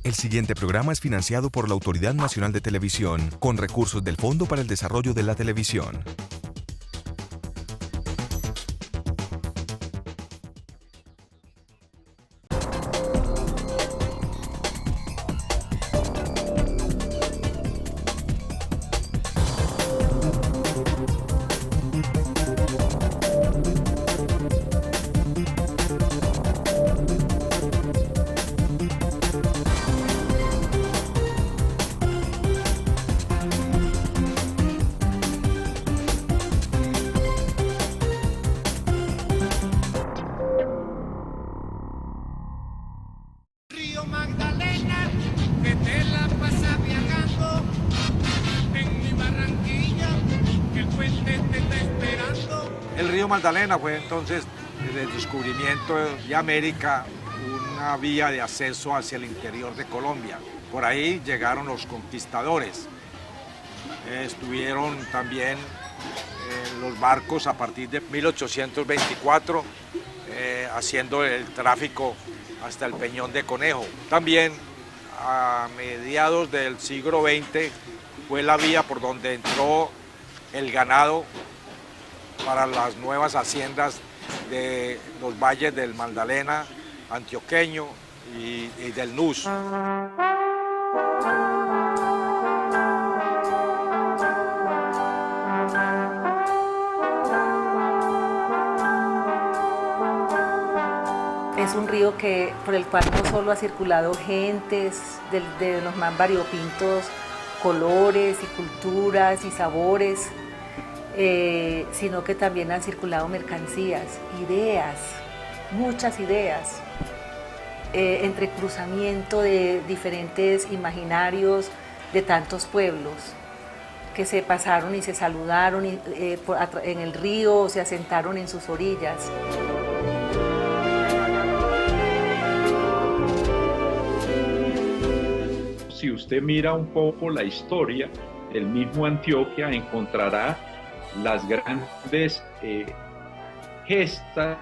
El siguiente programa es financiado por la Autoridad Nacional de Televisión con recursos del Fondo para el Desarrollo de la Televisión. El río Magdalena fue entonces, desde el descubrimiento de América, una vía de acceso hacia el interior de Colombia. Por ahí llegaron los conquistadores. Estuvieron también los barcos a partir de 1824 haciendo el tráfico hasta el Peñón de Conejo. También a mediados del siglo XX fue la vía por donde entró el ganado para las nuevas haciendas de los valles del Magdalena, antioqueño y del Nus. Es un río por el cual no solo ha circulado gentes de los más variopintos colores y culturas y sabores, sino que también han circulado mercancías, ideas, muchas ideas, entrecruzamiento de diferentes imaginarios de tantos pueblos que se pasaron y se saludaron en el río o se asentaron en sus orillas. Si usted mira un poco la historia del mismo Antioquia, encontrará las grandes gestas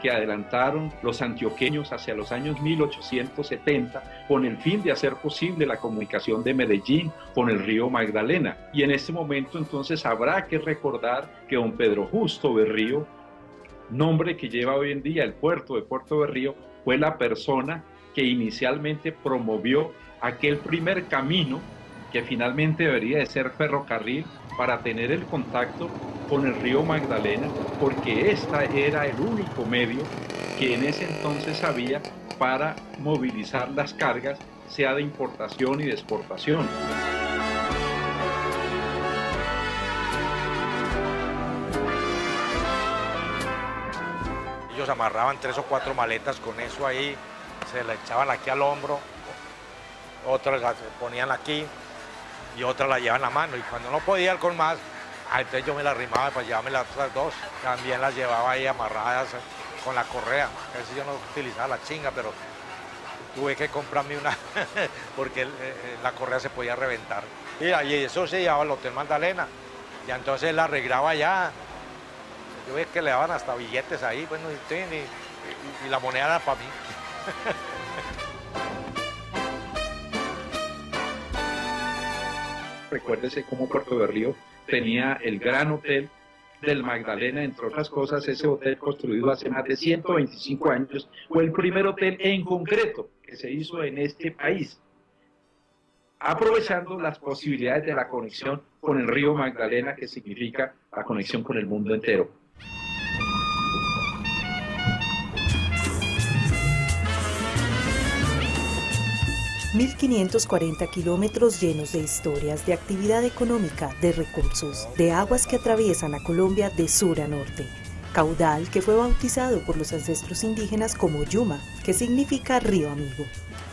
que adelantaron los antioqueños hacia los años 1870 con el fin de hacer posible la comunicación de Medellín con el río Magdalena. Y en este momento entonces habrá que recordar que don Pedro Justo Berrío, nombre que lleva hoy en día el puerto de Puerto Berrío, fue la persona que inicialmente promovió aquel primer camino que finalmente debería de ser ferrocarril para tener el contacto con el río Magdalena, porque este era el único medio que en ese entonces había para movilizar las cargas, sea de importación y de exportación. Ellos amarraban 3 o 4 maletas con eso ahí, se la echaban aquí al hombro, otras las ponían aquí y otras la llevaban a la mano, y cuando no podían con más, entonces yo me las arrimaba para llevarme las otras 2, también las llevaba ahí amarradas con la correa. Casi yo no utilizaba la chinga, pero tuve que comprarme una porque la correa se podía reventar. Y eso se llevaba al Hotel Magdalena, y entonces la arreglaba allá. Yo vi que le daban hasta billetes ahí, bueno, y la moneda era para mí. Recuérdese cómo Puerto Berrío tenía el gran hotel del Magdalena, entre otras cosas. Ese hotel, construido hace más de 125 años, fue el primer hotel en concreto que se hizo en este país, aprovechando las posibilidades de la conexión con el río Magdalena, que significa la conexión con el mundo entero. ...1.540 kilómetros llenos de historias, de actividad económica, de recursos, de aguas que atraviesan a Colombia de sur a norte. Caudal que fue bautizado por los ancestros indígenas como Yuma, que significa río amigo.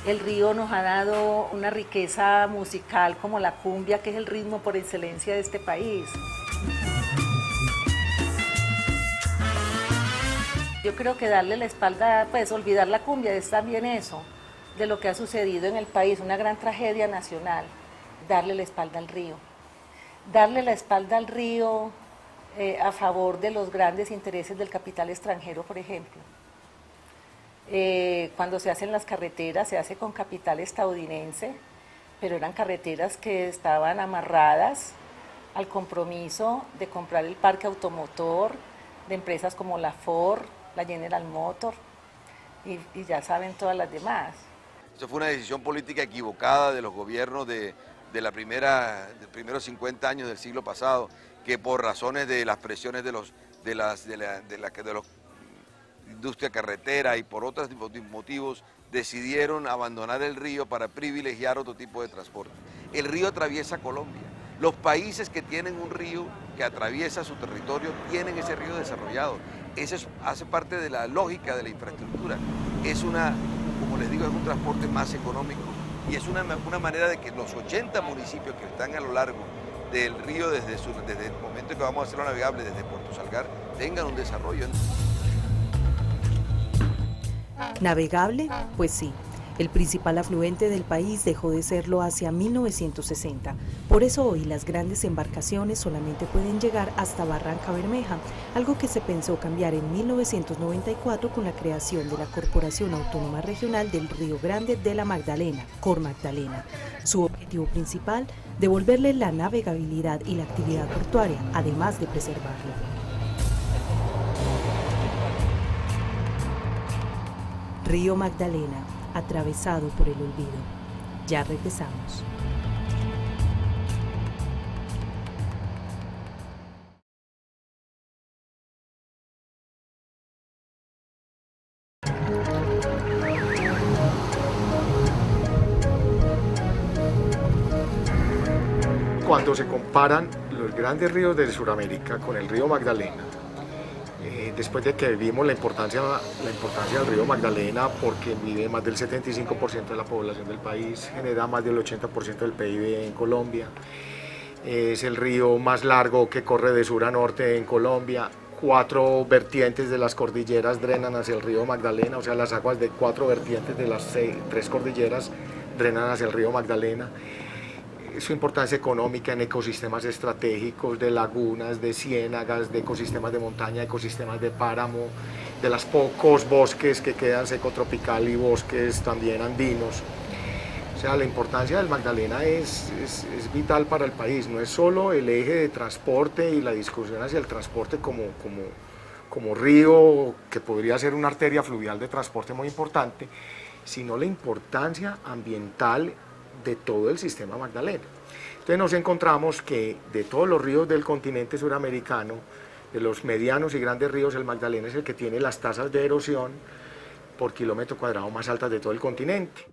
El río nos ha dado una riqueza musical como la cumbia, que es el ritmo por excelencia de este país. Yo creo que darle la espalda, pues olvidar la cumbia es también eso, de lo que ha sucedido en el país, una gran tragedia nacional, darle la espalda al río. Darle la espalda al río a favor de los grandes intereses del capital extranjero, por ejemplo. Cuando se hacen las carreteras se hace con capital estadounidense, pero eran carreteras que estaban amarradas al compromiso de comprar el parque automotor de empresas como la Ford, la General Motors y ya saben todas las demás. Eso fue una decisión política equivocada de los gobiernos de los primeros 50 años del siglo pasado, que por razones de las presiones de la industria carretera y por otros motivos decidieron abandonar el río para privilegiar otro tipo de transporte. El río atraviesa Colombia. Los países que tienen un río que atraviesa su territorio tienen ese río desarrollado. Eso hace parte de la lógica de la infraestructura. Es como les digo, es un transporte más económico y es una manera de que los 80 municipios que están a lo largo del río desde el momento que vamos a hacerlo navegable desde Puerto Salgar tengan un desarrollo. ¿Navegable? Pues sí. El principal afluente del país dejó de serlo hacia 1960. Por eso hoy las grandes embarcaciones solamente pueden llegar hasta Barranca Bermeja, algo que se pensó cambiar en 1994 con la creación de la Corporación Autónoma Regional del Río Grande de la Magdalena, Cormagdalena. Su objetivo principal, devolverle la navegabilidad y la actividad portuaria, además de preservarlo. Río Magdalena, atravesado por el olvido. Ya regresamos. Cuando se comparan los grandes ríos de Sudamérica con el río Magdalena, después de que vimos la importancia del río Magdalena, porque vive más del 75% de la población del país, genera más del 80% del PIB en Colombia, es el río más largo que corre de sur a norte en Colombia, 4 vertientes de las cordilleras drenan hacia el río Magdalena, o sea, las aguas de 4 vertientes de las 3 cordilleras drenan hacia el río Magdalena. Su importancia económica en ecosistemas estratégicos, de lagunas, de ciénagas, de ecosistemas de montaña, ecosistemas de páramo, de los pocos bosques que quedan secotropical y bosques también andinos. O sea, la importancia del Magdalena es vital para el país, no es solo el eje de transporte y la discusión hacia el transporte como río, que podría ser una arteria fluvial de transporte muy importante, sino la importancia ambiental de todo el sistema Magdalena. Entonces nos encontramos que de todos los ríos del continente suramericano, de los medianos y grandes ríos, el Magdalena es el que tiene las tasas de erosión por kilómetro cuadrado más altas de todo el continente.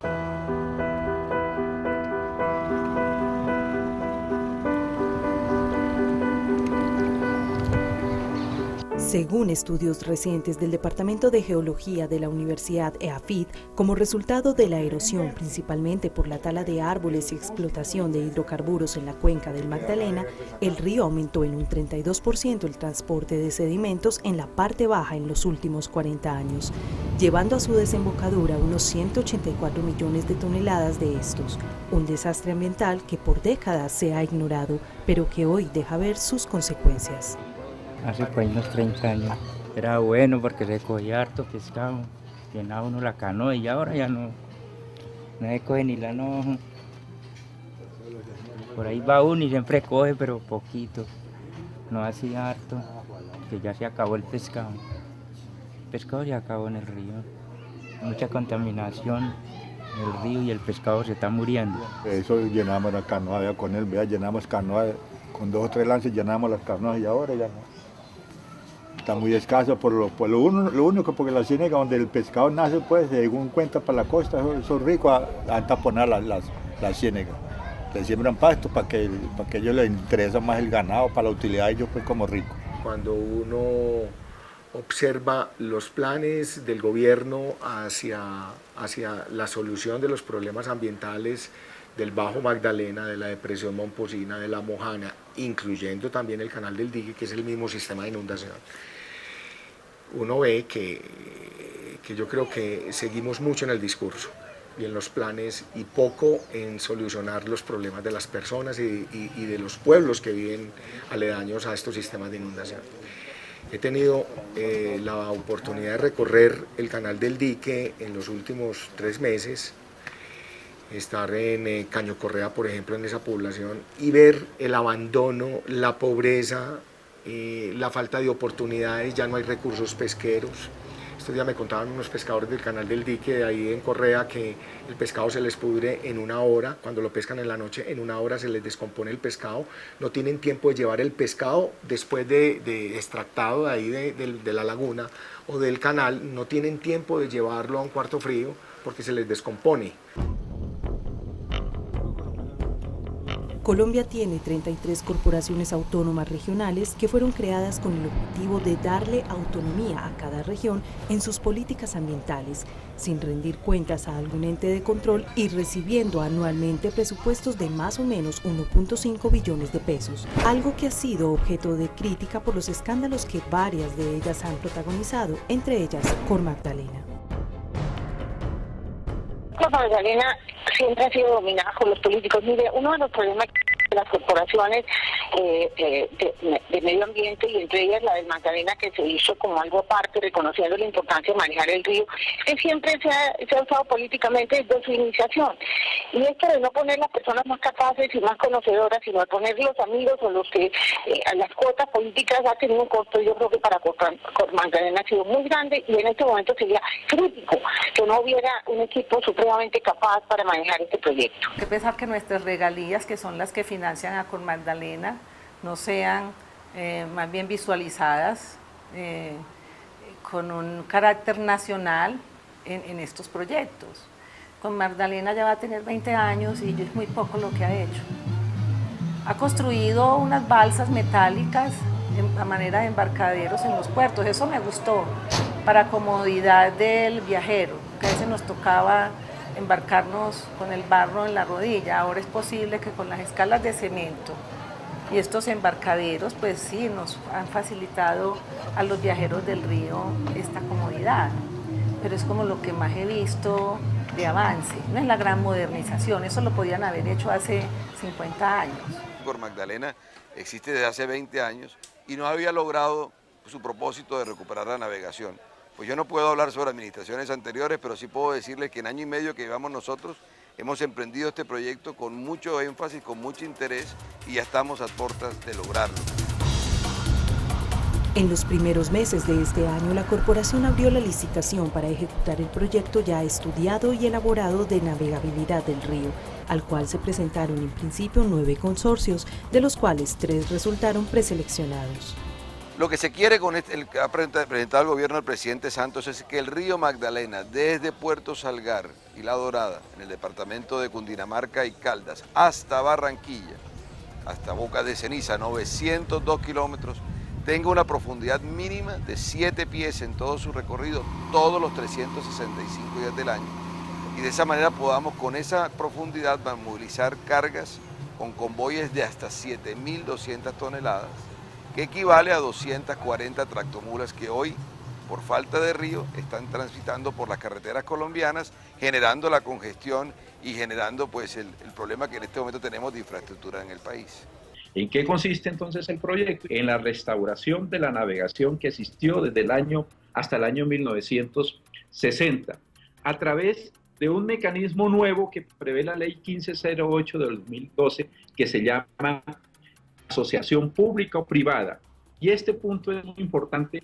Según estudios recientes del Departamento de Geología de la Universidad EAFIT, como resultado de la erosión, principalmente por la tala de árboles y explotación de hidrocarburos en la cuenca del Magdalena, el río aumentó en un 32% el transporte de sedimentos en la parte baja en los últimos 40 años, llevando a su desembocadura unos 184 millones de toneladas de estos. Un desastre ambiental que por décadas se ha ignorado, pero que hoy deja ver sus consecuencias. Hace pues unos 30 años era bueno porque se cogía harto pescado, llenaba uno la canoa y ahora ya no se coge ni la no. Por ahí va uno y siempre coge, pero poquito, no así harto, que ya se acabó el pescado. El pescado se acabó en el río, mucha contaminación, el río y el pescado se está muriendo. Eso llenamos la canoa con él, llenamos canoa, con 2 o 3 lances llenamos las canoas y ahora ya no. Está muy escaso por lo único, porque la ciénaga donde el pescado nace, pues, según cuenta para la costa, eso es rico a taponar las ciénagas. Le siembran pasto para que ellos les interesa más el ganado, para la utilidad de ellos, pues, como rico. Cuando uno observa los planes del gobierno hacia la solución de los problemas ambientales del Bajo Magdalena, de la depresión Momposina, de la Mojana, incluyendo también el canal del dique, que es el mismo sistema de inundación, uno ve que yo creo que seguimos mucho en el discurso y en los planes y poco en solucionar los problemas de las personas y de los pueblos que viven aledaños a estos sistemas de inundación. He tenido la oportunidad de recorrer el canal del dique en los últimos 3 meses, estar en Caño Correa, por ejemplo, en esa población, y ver el abandono, la pobreza, la falta de oportunidades. Ya no hay recursos pesqueros. Estos días me contaban unos pescadores del canal del dique de ahí en Correa que el pescado se les pudre en 1 hora, cuando lo pescan en la noche, en 1 hora se les descompone el pescado, no tienen tiempo de llevar el pescado después de extractado de ahí de la laguna o del canal, no tienen tiempo de llevarlo a un cuarto frío porque se les descompone. Colombia tiene 33 corporaciones autónomas regionales que fueron creadas con el objetivo de darle autonomía a cada región en sus políticas ambientales, sin rendir cuentas a algún ente de control y recibiendo anualmente presupuestos de más o menos 1.5 billones de pesos, algo que ha sido objeto de crítica por los escándalos que varias de ellas han protagonizado, entre ellas Cor Magdalena. Magdalena siempre ha sido dominada por los políticos. Mire, uno de los problemas de las corporaciones de medio ambiente, y entre ellas la del Magdalena, que se hizo como algo aparte, reconociendo la importancia de manejar el río, es que siempre se ha usado políticamente desde su iniciación. Y esto de no poner las personas más capaces y más conocedoras, sino de poner los amigos o los que a las cuotas políticas ha tenido un costo. Yo creo que para Cor Magdalena ha sido muy grande, y en este momento sería crítico que no hubiera un equipo supremamente capaz para manejar este proyecto. Hay que pensar que nuestras regalías, que son las que financian a Cor Magdalena, no sean más bien visualizadas con un carácter nacional en estos proyectos. Cor Magdalena ya va a tener 20 años y es muy poco lo que ha hecho. Ha construido unas balsas metálicas a manera de embarcaderos en los puertos, eso me gustó, para comodidad del viajero, que a veces nos tocaba embarcarnos con el barro en la rodilla. Ahora es posible que con las escalas de cemento y estos embarcaderos, pues sí, nos han facilitado a los viajeros del río esta comodidad, pero es como lo que más he visto de avance, no es la gran modernización, eso lo podían haber hecho hace 50 años. Cor Magdalena existe desde hace 20 años y no había logrado su propósito de recuperar la navegación. Pues yo no puedo hablar sobre administraciones anteriores, pero sí puedo decirles que en año y medio que llevamos nosotros hemos emprendido este proyecto con mucho énfasis, con mucho interés, y ya estamos a puertas de lograrlo. En los primeros meses de este año, la corporación abrió la licitación para ejecutar el proyecto ya estudiado y elaborado de navegabilidad del río, al cual se presentaron en principio 9 consorcios, de los cuales 3 resultaron preseleccionados. Lo que se quiere con el que ha presentado el gobierno del presidente Santos es que el río Magdalena, desde Puerto Salgar y La Dorada, en el departamento de Cundinamarca y Caldas, hasta Barranquilla, hasta Boca de Ceniza, 902 kilómetros, tenga una profundidad mínima de 7 pies en todo su recorrido, todos los 365 días del año. Y de esa manera podamos con esa profundidad movilizar cargas con convoyes de hasta 7.200 toneladas, que equivale a 240 tractomulas que hoy, por falta de río, están transitando por las carreteras colombianas, generando la congestión y generando pues el problema que en este momento tenemos de infraestructura en el país. ¿En qué consiste entonces el proyecto? En la restauración de la navegación que existió desde el año hasta el año 1960, a través de un mecanismo nuevo que prevé la Ley 1508 de 2012, que se llama asociación pública o privada. Y este punto es muy importante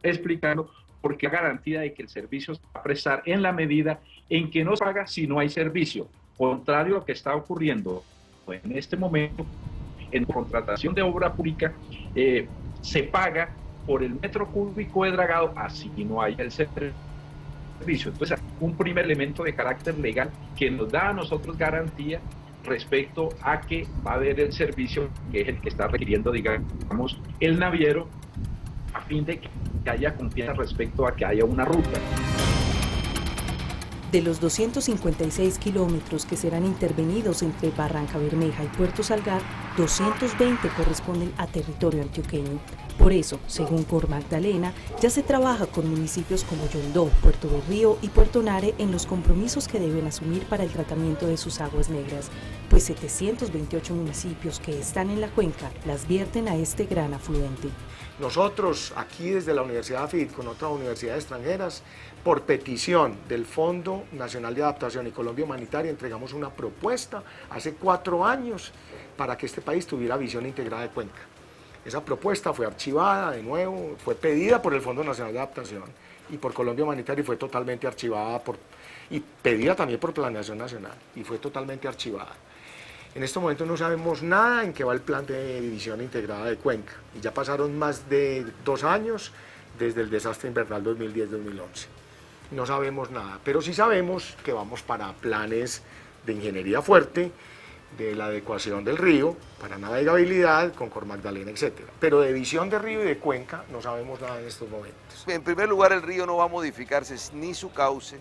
explicarlo, porque la garantía de que el servicio se va a prestar en la medida en que no se paga si no hay servicio, contrario a lo que está ocurriendo en este momento. En contratación de obra pública se paga por el metro cúbico de dragado, así no hay el servicio. Entonces, un primer elemento de carácter legal que nos da a nosotros garantía respecto a que va a haber el servicio, que es el que está requiriendo, digamos, el naviero, a fin de que haya confianza respecto a que haya una ruta. De los 256 kilómetros que serán intervenidos entre Barranca Bermeja y Puerto Salgar, 220 corresponden a territorio antioqueño. Por eso, según Cor Magdalena, ya se trabaja con municipios como Yondó, Puerto Berrío y Puerto Nare en los compromisos que deben asumir para el tratamiento de sus aguas negras, pues 728 municipios que están en la cuenca las vierten a este gran afluente. Nosotros aquí desde la Universidad AFIT con otras universidades extranjeras, por petición del Fondo Nacional de Adaptación y Colombia Humanitaria, entregamos una propuesta hace 4 años para que este país tuviera visión integrada de Cuenca. Esa propuesta fue archivada de nuevo, fue pedida por el Fondo Nacional de Adaptación y por Colombia Humanitaria y fue totalmente archivada y pedida también por Planeación Nacional y fue totalmente archivada. En este momento no sabemos nada en qué va el plan de visión integrada de Cuenca y ya pasaron más de 2 años desde el desastre invernal 2010-2011. No sabemos nada, pero sí sabemos que vamos para planes de ingeniería fuerte, de la adecuación del río, para navegabilidad, con Cor Magdalena, etc. Pero de visión de río y de cuenca no sabemos nada en estos momentos. En primer lugar, el río no va a modificarse ni su cauce,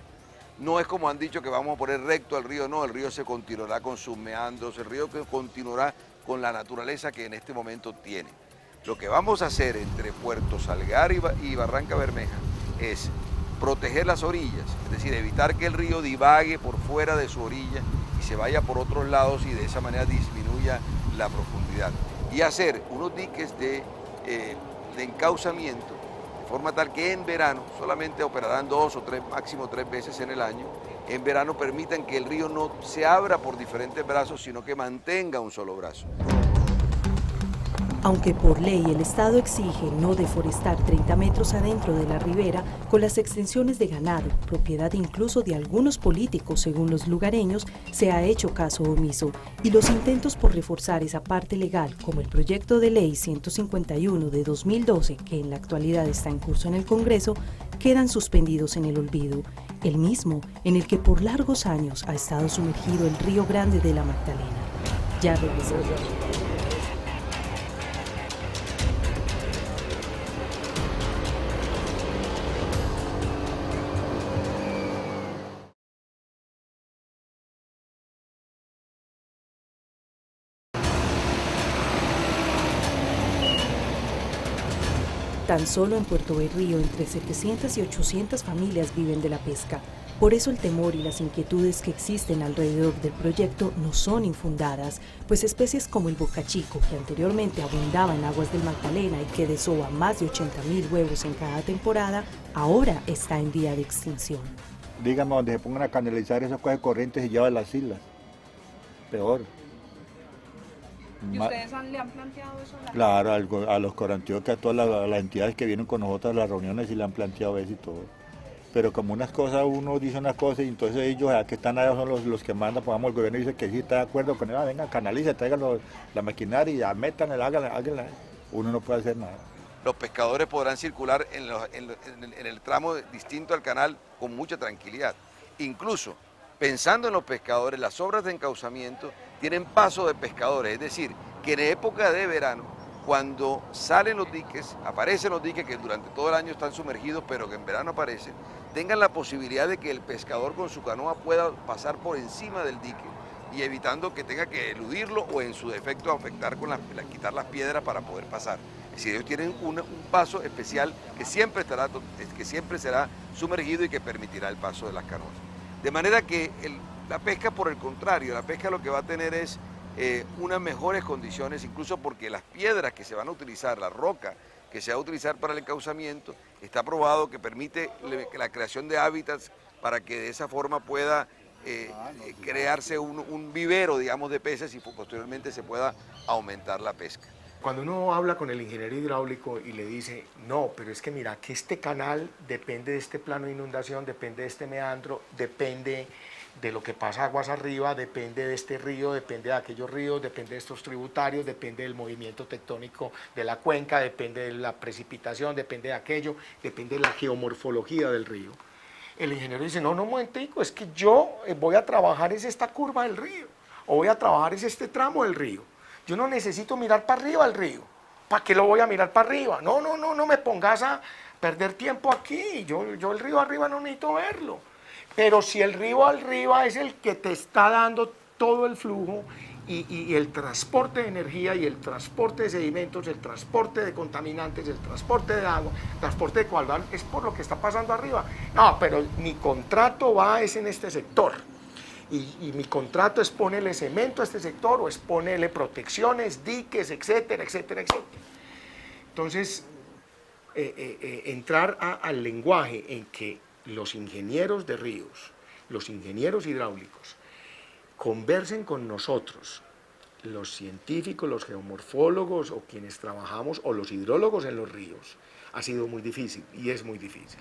no es como han dicho que vamos a poner recto al río, no, el río se continuará con sus meandros, el río continuará con la naturaleza que en este momento tiene. Lo que vamos a hacer entre Puerto Salgar y Barranca Bermeja es proteger las orillas, es decir, evitar que el río divague por fuera de su orilla y se vaya por otros lados y de esa manera disminuya la profundidad. Y hacer unos diques de encauzamiento, de forma tal que en verano solamente operarán 2 o 3, máximo 3 veces en el año. En verano permitan que el río no se abra por diferentes brazos, sino que mantenga un solo brazo. Aunque por ley el Estado exige no deforestar 30 metros adentro de la ribera, con las extensiones de ganado, propiedad incluso de algunos políticos según los lugareños, se ha hecho caso omiso y los intentos por reforzar esa parte legal, como el proyecto de ley 151 de 2012, que en la actualidad está en curso en el Congreso, quedan suspendidos en el olvido, el mismo en el que por largos años ha estado sumergido el Río Grande de la Magdalena. Ya regresamos. Tan solo en Puerto Berrío, entre 700 y 800 familias viven de la pesca. Por eso el temor y las inquietudes que existen alrededor del proyecto no son infundadas, pues especies como el bocachico, que anteriormente abundaba en aguas del Magdalena y que desova más de 80.000 huevos en cada temporada, ahora está en vía de extinción. Dígame, donde se pongan a canalizar eso coge corrientes y lleva a las islas. Peor. ¿Y ustedes le han planteado eso? Claro, a los Corantioquia, a todas las entidades que vienen con nosotros a las reuniones y le han planteado eso y todo. Pero como unas cosas, uno dice unas cosas y entonces ellos que están allá son los que mandan, pongamos el gobierno dice que sí está de acuerdo con él, venga, canalice, traigan la maquinaria y ya métanla, háganla. Uno no puede hacer nada. Los pescadores podrán circular en el tramo distinto al canal con mucha tranquilidad. Incluso, pensando en los pescadores, las obras de encauzamiento tienen paso de pescadores, es decir, que en época de verano, cuando salen los diques, aparecen los diques que durante todo el año están sumergidos, pero que en verano aparecen, tengan la posibilidad de que el pescador con su canoa pueda pasar por encima del dique y evitando que tenga que eludirlo o en su defecto afectar quitar las piedras para poder pasar. Es decir, ellos tienen un paso especial que siempre será sumergido y que permitirá el paso de las canoas. De manera que la pesca, por el contrario, la pesca lo que va a tener es unas mejores condiciones, incluso porque las piedras que se van a utilizar, la roca que se va a utilizar para el encauzamiento, está probado que permite la creación de hábitats para que de esa forma pueda crearse un vivero, digamos, de peces y posteriormente se pueda aumentar la pesca. Cuando uno habla con el ingeniero hidráulico y le dice, no, pero es que mira, que este canal depende de este plano de inundación, depende de este meandro, depende de lo que pasa aguas arriba, depende de este río, depende de aquellos ríos, depende de estos tributarios, depende del movimiento tectónico de la cuenca, depende de la precipitación, depende de aquello, depende de la geomorfología del río. El ingeniero dice, no, momentico, es que yo voy a trabajar es esta curva del río, o voy a trabajar es este tramo del río. Yo no necesito mirar para arriba al río. ¿Para qué lo voy a mirar para arriba? No me pongas a perder tiempo aquí. Yo el río arriba no necesito verlo. Pero si el río arriba es el que te está dando todo el flujo y el transporte de energía y el transporte de sedimentos, el transporte de contaminantes, el transporte de agua, el transporte de caudal, es por lo que está pasando arriba. No, pero mi contrato es en este sector. Y mi contrato es ponerle cemento a este sector o es ponerle protecciones, diques, etcétera, etcétera, etcétera. Entonces, entrar al lenguaje en que los ingenieros de ríos, los ingenieros hidráulicos, conversen con nosotros, los científicos, los geomorfólogos o quienes trabajamos, o los hidrólogos en los ríos, ha sido muy difícil y es muy difícil.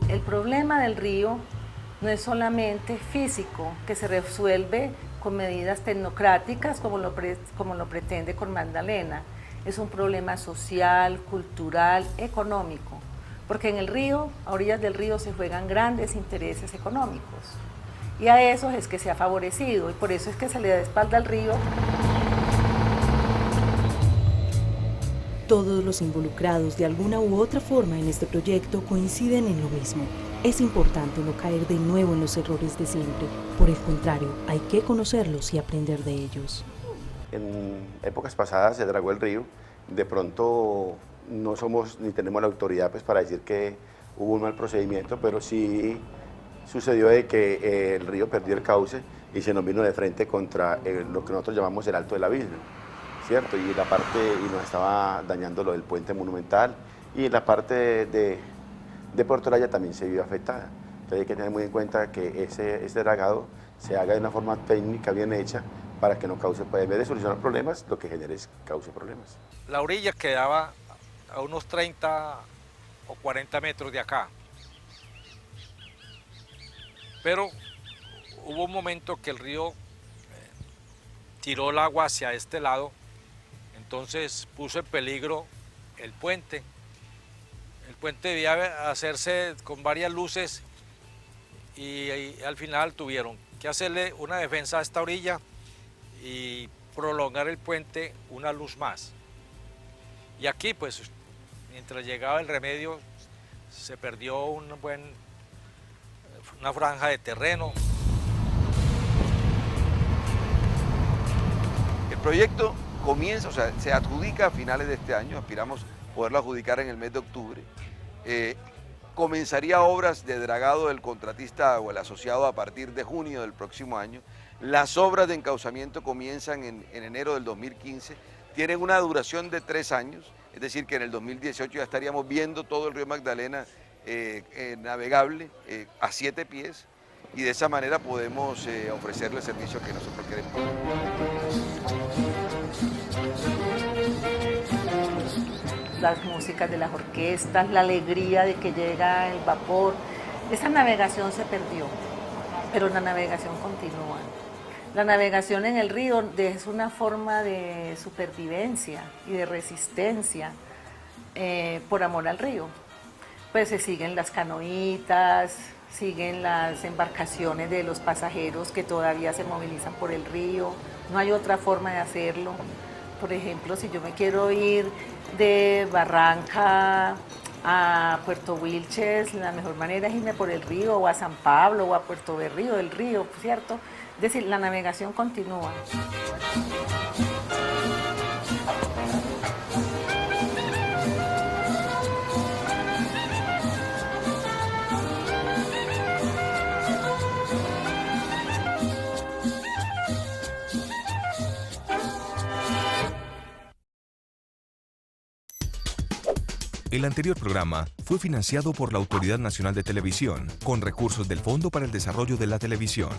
El problema del río no es solamente físico, que se resuelve con medidas tecnocráticas como lo pretende con Magdalena. Es un problema social, cultural, económico, porque en el río, a orillas del río, se juegan grandes intereses económicos. Y a eso es que se ha favorecido, y por eso es que se le da espalda al río. Todos los involucrados de alguna u otra forma en este proyecto coinciden en lo mismo. Es importante no caer de nuevo en los errores de siempre. Por el contrario, hay que conocerlos y aprender de ellos. En épocas pasadas se dragó el río. De pronto no somos ni tenemos la autoridad pues, para decir que hubo un mal procedimiento, pero sí sucedió de que el río perdió el cauce y se nos vino de frente contra lo que nosotros llamamos el Alto del Abismo, ¿cierto? Y nos estaba dañando lo del puente monumental, y la parte de Puerto Olaya también se vio afectada. Entonces hay que tener muy en cuenta que este dragado se haga de una forma técnica bien hecha para que no cause, pues, en vez de solucionar problemas, lo que genere es cause problemas. La orilla quedaba a unos 30 o 40 metros de acá, pero hubo un momento que el río tiró el agua hacia este lado, entonces puso en peligro el puente. El puente debía hacerse con varias luces y al final tuvieron que hacerle una defensa a esta orilla y prolongar el puente una luz más. Y aquí, pues, mientras llegaba el remedio, se perdió una franja de terreno. El proyecto comienza, o sea, se adjudica a finales de este año, aspiramos poderlo adjudicar en el mes de octubre. Comenzaría obras de dragado del contratista o el asociado a partir de junio del próximo año. Las obras de encauzamiento comienzan en enero del 2015, tienen una duración de 3 años, es decir que en el 2018 ya estaríamos viendo todo el río Magdalena navegable a 7 pies, y de esa manera podemos ofrecerle el servicio que nosotros queremos. Las músicas de las orquestas, la alegría de que llega el vapor. Esa navegación se perdió, pero la navegación continúa. La navegación en el río es una forma de supervivencia y de resistencia por amor al río. Pues se siguen las canoitas, siguen las embarcaciones de los pasajeros que todavía se movilizan por el río. No hay otra forma de hacerlo. Por ejemplo, si yo me quiero ir de Barranca a Puerto Wilches, la mejor manera es irme por el río, o a San Pablo, o a Puerto Berrío del Río, ¿cierto? Es decir, la navegación continúa. El anterior programa fue financiado por la Autoridad Nacional de Televisión, con recursos del Fondo para el Desarrollo de la Televisión.